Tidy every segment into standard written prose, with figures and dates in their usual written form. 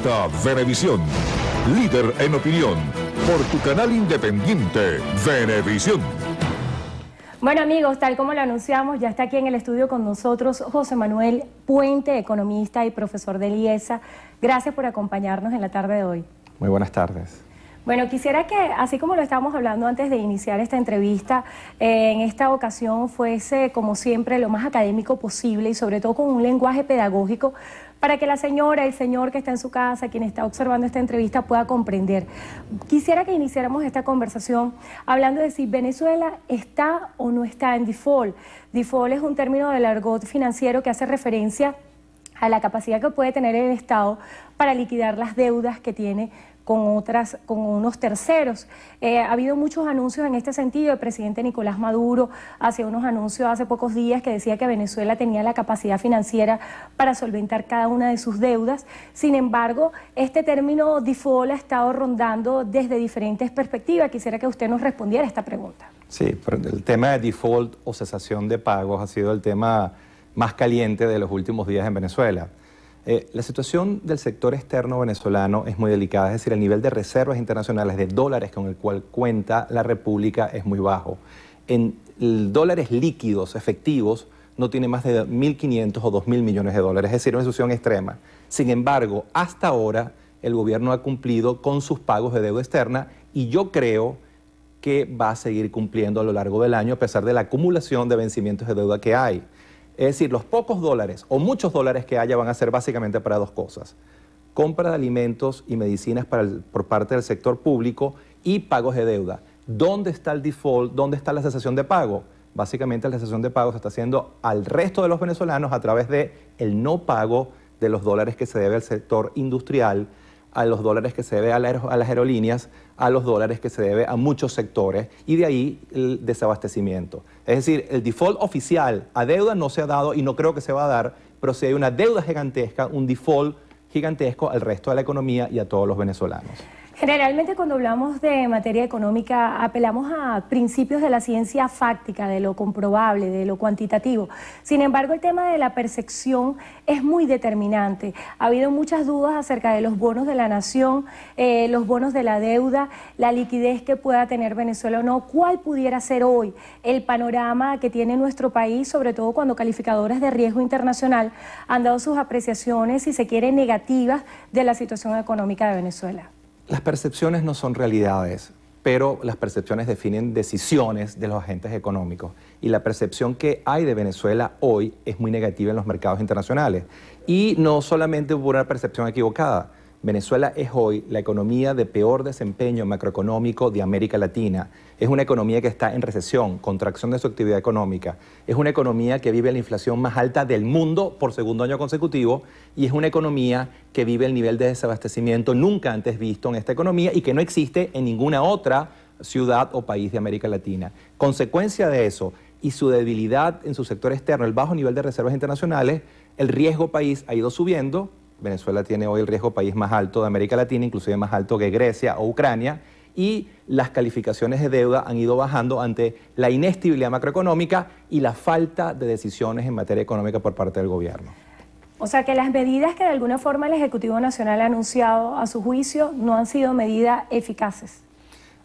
presenta Venevisión, líder en opinión, por tu canal independiente, Venevisión. Bueno amigos, tal como lo anunciamos, ya está aquí en el estudio con nosotros José Manuel Puente, economista y profesor de IESA. Gracias por acompañarnos en la tarde de hoy. Muy buenas tardes. Bueno, quisiera que, así como lo estábamos hablando antes de iniciar esta entrevista, en esta ocasión fuese, como siempre, lo más académico posible y sobre todo con un lenguaje pedagógico para que la señora, el señor que está en su casa, quien está observando esta entrevista, pueda comprender. Quisiera que iniciáramos esta conversación hablando de si Venezuela está o no está en default. Default es un término del argot financiero que hace referencia a la capacidad que puede tener el Estado para liquidar las deudas que tiene con unos terceros. Ha habido muchos anuncios en este sentido. El presidente Nicolás Maduro hacía unos anuncios hace pocos días que decía que Venezuela tenía la capacidad financiera para solventar cada una de sus deudas. Sin embargo, este término default ha estado rondando desde diferentes perspectivas. Quisiera que usted nos respondiera a esta pregunta. Sí, pero el tema de default o cesación de pagos ha sido el tema más caliente de los últimos días en Venezuela. La situación del sector externo venezolano es muy delicada, es decir, el nivel de reservas internacionales de dólares con el cual cuenta la República es muy bajo. En dólares líquidos, efectivos, no tiene más de 1.500 o 2.000 millones de dólares, es decir, una situación extrema. Sin embargo, hasta ahora el gobierno ha cumplido con sus pagos de deuda externa y yo creo que va a seguir cumpliendo a lo largo del año a pesar de la acumulación de vencimientos de deuda que hay. Es decir, los pocos dólares o muchos dólares que haya van a ser básicamente para dos cosas. Compra de alimentos y medicinas por parte del sector público y pagos de deuda. ¿Dónde está el default? ¿Dónde está la cesación de pago? Básicamente la cesación de pago se está haciendo al resto de los venezolanos a través de el no pago de los dólares que se debe al sector industrial, a los dólares que se debe a las aerolíneas, a los dólares que se debe a muchos sectores y de ahí el desabastecimiento. Es decir, el default oficial a deuda no se ha dado y no creo que se va a dar, pero sí hay una deuda gigantesca, un default gigantesco al resto de la economía y a todos los venezolanos. Generalmente cuando hablamos de materia económica apelamos a principios de la ciencia fáctica, de lo comprobable, de lo cuantitativo. Sin embargo, el tema de la percepción es muy determinante. Ha habido muchas dudas acerca de los bonos de la nación, los bonos de la deuda, la liquidez que pueda tener Venezuela o no. ¿Cuál pudiera ser hoy el panorama que tiene nuestro país, sobre todo cuando calificadoras de riesgo internacional han dado sus apreciaciones, si se quiere, negativas de la situación económica de Venezuela? Las percepciones no son realidades, pero las percepciones definen decisiones de los agentes económicos. Y la percepción que hay de Venezuela hoy es muy negativa en los mercados internacionales. Y no solamente por una percepción equivocada. Venezuela es hoy la economía de peor desempeño macroeconómico de América Latina. Es una economía que está en recesión, contracción de su actividad económica. Es una economía que vive la inflación más alta del mundo por segundo año consecutivo y es una economía que vive el nivel de desabastecimiento nunca antes visto en esta economía y que no existe en ninguna otra ciudad o país de América Latina. Consecuencia de eso y su debilidad en su sector externo, el bajo nivel de reservas internacionales, el riesgo país ha ido subiendo. Venezuela tiene hoy el riesgo país más alto de América Latina, inclusive más alto que Grecia o Ucrania, y las calificaciones de deuda han ido bajando ante la inestabilidad macroeconómica y la falta de decisiones en materia económica por parte del gobierno. O sea que las medidas que de alguna forma el Ejecutivo Nacional ha anunciado a su juicio no han sido medidas eficaces.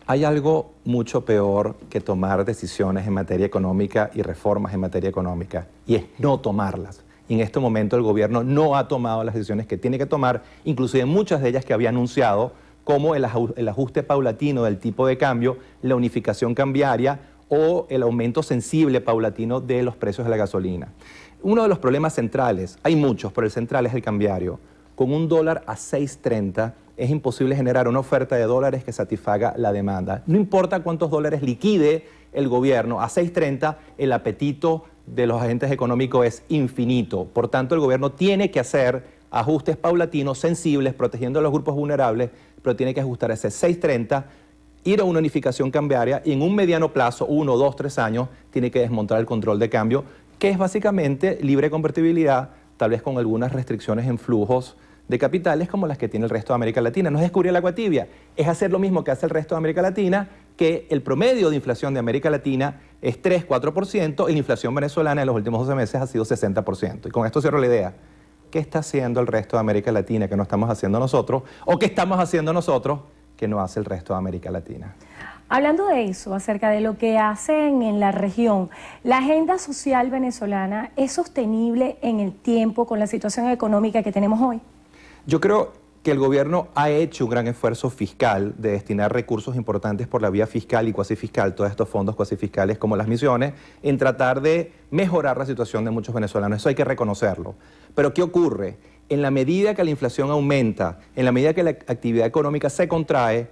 Hay algo mucho peor que tomar decisiones en materia económica y reformas en materia económica, y es no tomarlas. Y en este momento el gobierno no ha tomado las decisiones que tiene que tomar, inclusive muchas de ellas que había anunciado, como el ajuste paulatino del tipo de cambio, la unificación cambiaria o el aumento sensible paulatino de los precios de la gasolina. Uno de los problemas centrales, hay muchos, pero el central es el cambiario. Con un dólar a 6.30 es imposible generar una oferta de dólares que satisfaga la demanda. No importa cuántos dólares liquide el gobierno, a 6.30 el apetito de los agentes económicos es infinito. Por tanto, el gobierno tiene que hacer ajustes paulatinos, sensibles, protegiendo a los grupos vulnerables, pero tiene que ajustar ese 6.30, ir a una unificación cambiaria y en un mediano plazo, 1, 2, 3 años, tiene que desmontar el control de cambio, que es básicamente libre convertibilidad, tal vez con algunas restricciones en flujos de capitales como las que tiene el resto de América Latina. No es descubrir el agua tibia, es hacer lo mismo que hace el resto de América Latina, que el promedio de inflación de América Latina es 3-4% y la inflación venezolana en los últimos 12 meses ha sido 60%. Y con esto cierro la idea. qué está haciendo el resto de América Latina que no estamos haciendo nosotros, o qué estamos haciendo nosotros que no hace el resto de América Latina. Hablando de eso, acerca de lo que hacen en la región, ¿la agenda social venezolana es sostenible en el tiempo con la situación económica que tenemos hoy? Yo creo que el gobierno ha hecho un gran esfuerzo fiscal de destinar recursos importantes por la vía fiscal y cuasi fiscal, todos estos fondos cuasi fiscales como las misiones, en tratar de mejorar la situación de muchos venezolanos. Eso hay que reconocerlo. Pero ¿qué ocurre? En la medida que la inflación aumenta, en la medida que la actividad económica se contrae,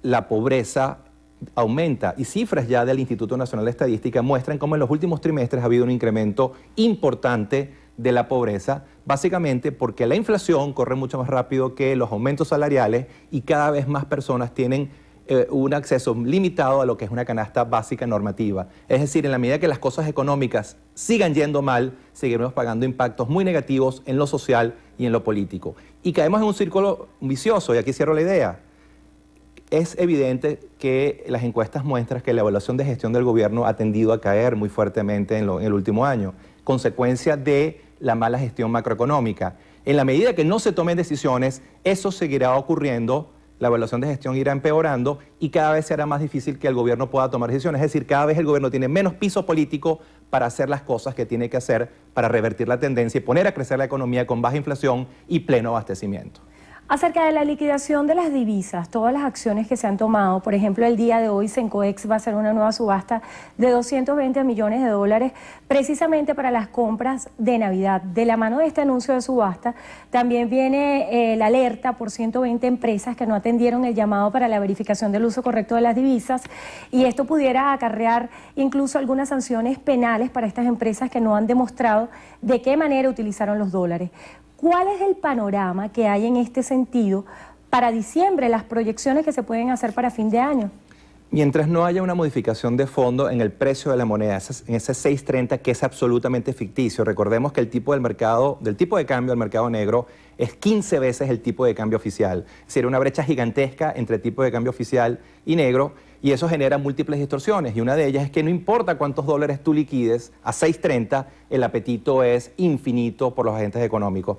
la pobreza aumenta, y cifras ya del Instituto Nacional de Estadística muestran cómo en los últimos trimestres ha habido un incremento importante de la pobreza, básicamente porque la inflación corre mucho más rápido que los aumentos salariales y cada vez más personas tienen un acceso limitado a lo que es una canasta básica normativa. Es decir, en la medida que las cosas económicas sigan yendo mal, seguiremos pagando impactos muy negativos en lo social y en lo político. Y caemos en un círculo vicioso, y aquí cierro la idea. Es evidente que las encuestas muestran que la evaluación de gestión del gobierno ha tendido a caer muy fuertemente en el último año, consecuencia de la mala gestión macroeconómica. En la medida que no se tomen decisiones, eso seguirá ocurriendo, la evaluación de gestión irá empeorando y cada vez será más difícil que el gobierno pueda tomar decisiones. Es decir, cada vez el gobierno tiene menos piso político para hacer las cosas que tiene que hacer para revertir la tendencia y poner a crecer la economía con baja inflación y pleno abastecimiento. Acerca de la liquidación de las divisas, todas las acciones que se han tomado, por ejemplo, el día de hoy Cencoex va a hacer una nueva subasta de 220 millones de dólares precisamente para las compras de Navidad. De la mano de este anuncio de subasta, también viene la alerta por 120 empresas que no atendieron el llamado para la verificación del uso correcto de las divisas, y esto pudiera acarrear incluso algunas sanciones penales para estas empresas que no han demostrado de qué manera utilizaron los dólares. ¿Cuál es el panorama que hay en este sentido para diciembre, las proyecciones que se pueden hacer para fin de año? Mientras no haya una modificación de fondo en el precio de la moneda, en ese 6.30 que es absolutamente ficticio, recordemos que el tipo de cambio del mercado negro es 15 veces el tipo de cambio oficial. Es decir, una brecha gigantesca entre el tipo de cambio oficial y negro, y eso genera múltiples distorsiones, y una de ellas es que no importa cuántos dólares tú liquides, a 6.30 el apetito es infinito por los agentes económicos.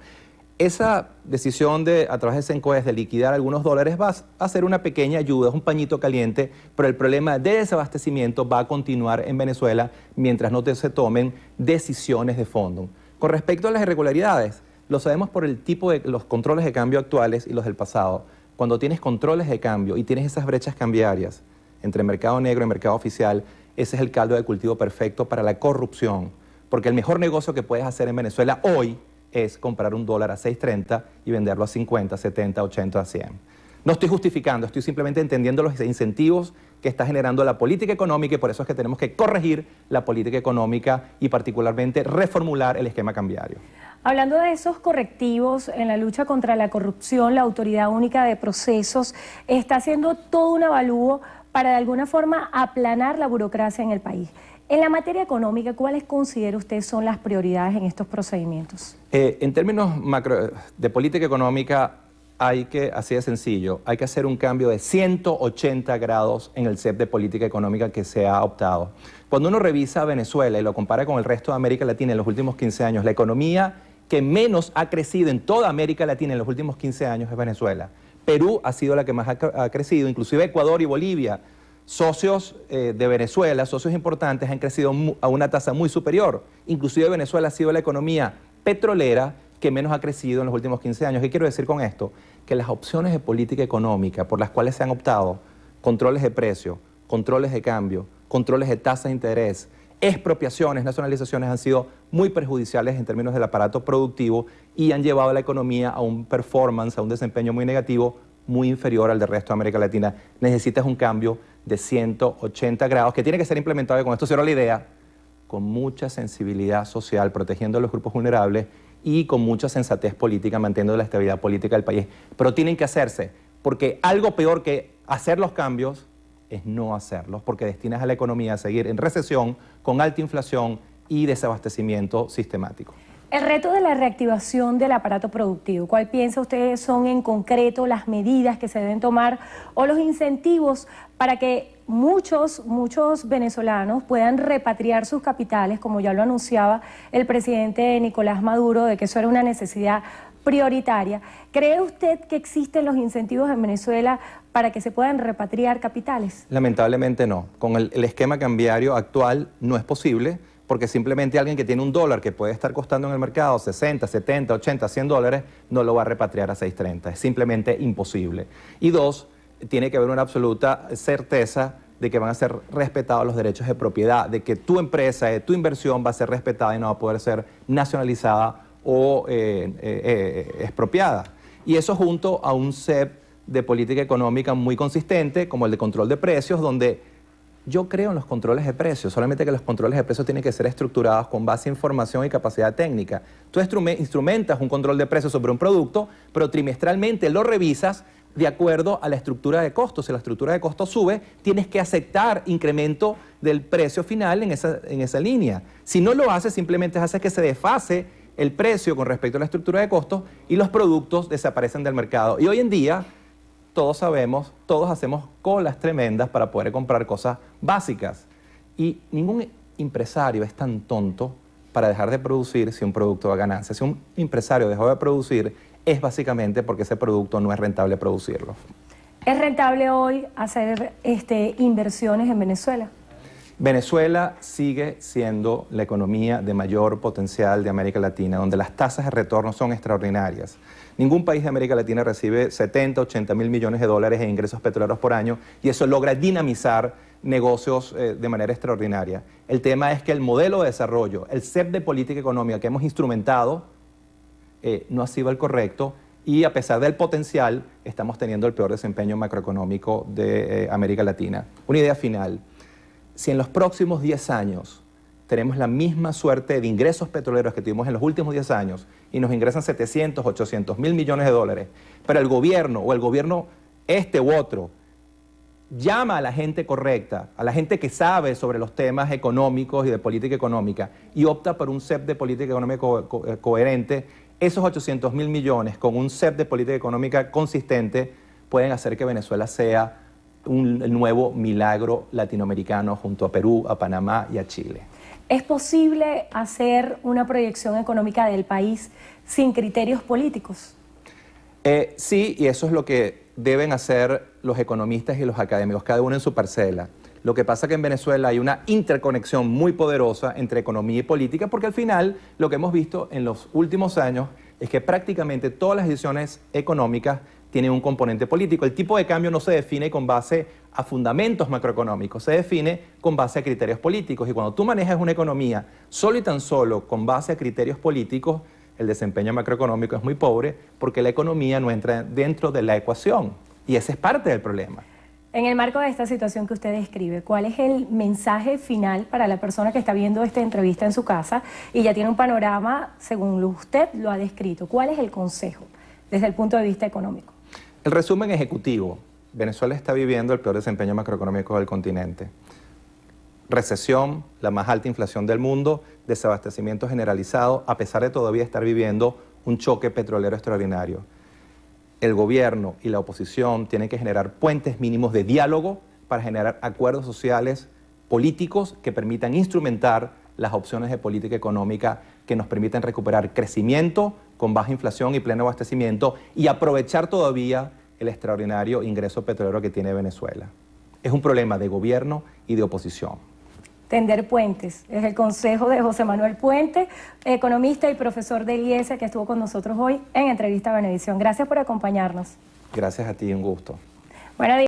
Esa decisión a través de Cencoex de liquidar algunos dólares va a ser una pequeña ayuda, es un pañito caliente, pero el problema de desabastecimiento va a continuar en Venezuela mientras no se tomen decisiones de fondo. Con respecto a las irregularidades, lo sabemos por el tipo de los controles de cambio actuales y los del pasado. Cuando tienes controles de cambio y tienes esas brechas cambiarias entre mercado negro y mercado oficial, ese es el caldo de cultivo perfecto para la corrupción, porque el mejor negocio que puedes hacer en Venezuela hoy es comprar un dólar a 6.30 y venderlo a 50, 70, 80, a 100. No estoy justificando, estoy simplemente entendiendo los incentivos que está generando la política económica, y por eso es que tenemos que corregir la política económica y particularmente reformular el esquema cambiario. Hablando de esos correctivos en la lucha contra la corrupción, la Autoridad Única de Procesos está haciendo todo un avalúo para de alguna forma aplanar la burocracia en el país. En la materia económica, ¿cuáles considera usted son las prioridades en estos procedimientos? En términos de política económica, así de sencillo, hay que hacer un cambio de 180 grados en el CEP de política económica que se ha optado. Cuando uno revisa Venezuela y lo compara con el resto de América Latina en los últimos 15 años, la economía que menos ha crecido en toda América Latina en los últimos 15 años es Venezuela. Perú ha sido la que más ha crecido, inclusive Ecuador y Bolivia, socios de Venezuela, socios importantes, han crecido a una tasa muy superior. Inclusive Venezuela ha sido la economía petrolera que menos ha crecido en los últimos 15 años. ¿Qué quiero decir con esto? Que las opciones de política económica por las cuales se han optado, controles de precio, controles de cambio, controles de tasas de interés, expropiaciones, nacionalizaciones, han sido muy perjudiciales en términos del aparato productivo y han llevado a la economía a un performance, a un desempeño muy negativo, muy inferior al del resto de América Latina. Necesitas un cambio de 180 grados que tiene que ser implementado, y con esto cierro la idea, con mucha sensibilidad social, protegiendo a los grupos vulnerables y con mucha sensatez política, manteniendo la estabilidad política del país. Pero tienen que hacerse, porque algo peor que hacer los cambios es no hacerlos, porque destinas a la economía a seguir en recesión, con alta inflación y desabastecimiento sistemático. El reto de la reactivación del aparato productivo, ¿cuál piensa usted son en concreto las medidas que se deben tomar o los incentivos para que muchos venezolanos puedan repatriar sus capitales, como ya lo anunciaba el presidente Nicolás Maduro, de que eso era una necesidad prioritaria. ¿Cree usted que existen los incentivos en Venezuela para que se puedan repatriar capitales? Lamentablemente no. Con el esquema cambiario actual no es posible, porque simplemente alguien que tiene $1 que puede estar costando en el mercado 60, 70, 80, $100, no lo va a repatriar a 6.30. Es simplemente imposible. Y dos, tiene que haber una absoluta certeza de que van a ser respetados los derechos de propiedad, de que tu empresa, tu inversión va a ser respetada y no va a poder ser nacionalizada o expropiada. Y eso junto a un set de política económica muy consistente, como el de control de precios, donde yo creo en los controles de precios, solamente que los controles de precios tienen que ser estructurados con base en información y capacidad técnica. Tú instrumentas un control de precios sobre un producto, pero trimestralmente lo revisas de acuerdo a la estructura de costos. Si la estructura de costos sube, tienes que aceptar incremento del precio final en esa línea. Si no lo haces, simplemente haces que se desfase el precio con respecto a la estructura de costos y los productos desaparecen del mercado. Y hoy en día, todos sabemos, todos hacemos colas tremendas para poder comprar cosas básicas. Y ningún empresario es tan tonto para dejar de producir si un producto da ganancia. Si un empresario dejó de producir, es básicamente porque ese producto no es rentable producirlo. ¿Es rentable hoy hacer inversiones en Venezuela? Venezuela sigue siendo la economía de mayor potencial de América Latina, donde las tasas de retorno son extraordinarias. Ningún país de América Latina recibe 70, 80 mil millones de dólares en ingresos petroleros por año y eso logra dinamizar negocios de manera extraordinaria. El tema es que el modelo de desarrollo, el set de política económica que hemos instrumentado no ha sido el correcto y a pesar del potencial estamos teniendo el peor desempeño macroeconómico de América Latina. Una idea final. Si en los próximos 10 años tenemos la misma suerte de ingresos petroleros que tuvimos en los últimos 10 años y nos ingresan 700, 800 mil millones de dólares, pero el gobierno o el gobierno este u otro llama a la gente correcta, a la gente que sabe sobre los temas económicos y de política económica y opta por un set de política económica coherente, esos 800 mil millones con un set de política económica consistente pueden hacer que Venezuela sea el nuevo milagro latinoamericano junto a Perú, a Panamá y a Chile. ¿Es posible hacer una proyección económica del país sin criterios políticos? Sí, y eso es lo que deben hacer los economistas y los académicos, cada uno en su parcela. Lo que pasa es que en Venezuela hay una interconexión muy poderosa entre economía y política, porque al final lo que hemos visto en los últimos años es que prácticamente todas las decisiones económicas tienen un componente político. El tipo de cambio no se define con base a fundamentos macroeconómicos, se define con base a criterios políticos. Y cuando tú manejas una economía solo y tan solo con base a criterios políticos, el desempeño macroeconómico es muy pobre porque la economía no entra dentro de la ecuación. Y ese es parte del problema. En el marco de esta situación que usted describe, ¿cuál es el mensaje final para la persona que está viendo esta entrevista en su casa y ya tiene un panorama según usted lo ha descrito? ¿Cuál es el consejo desde el punto de vista económico? El resumen ejecutivo. Venezuela está viviendo el peor desempeño macroeconómico del continente. Recesión, la más alta inflación del mundo, desabastecimiento generalizado, a pesar de todavía estar viviendo un choque petrolero extraordinario. El gobierno y la oposición tienen que generar puentes mínimos de diálogo para generar acuerdos sociales, políticos que permitan instrumentar las opciones de política económica que nos permitan recuperar crecimiento con baja inflación y pleno abastecimiento y aprovechar todavía el extraordinario ingreso petrolero que tiene Venezuela. Es un problema de gobierno y de oposición. Tender puentes, es el consejo de José Manuel Puente, economista y profesor de IESE, que estuvo con nosotros hoy en Entrevista a Venevisión. Gracias por acompañarnos. Gracias a ti, un gusto. Buenos días.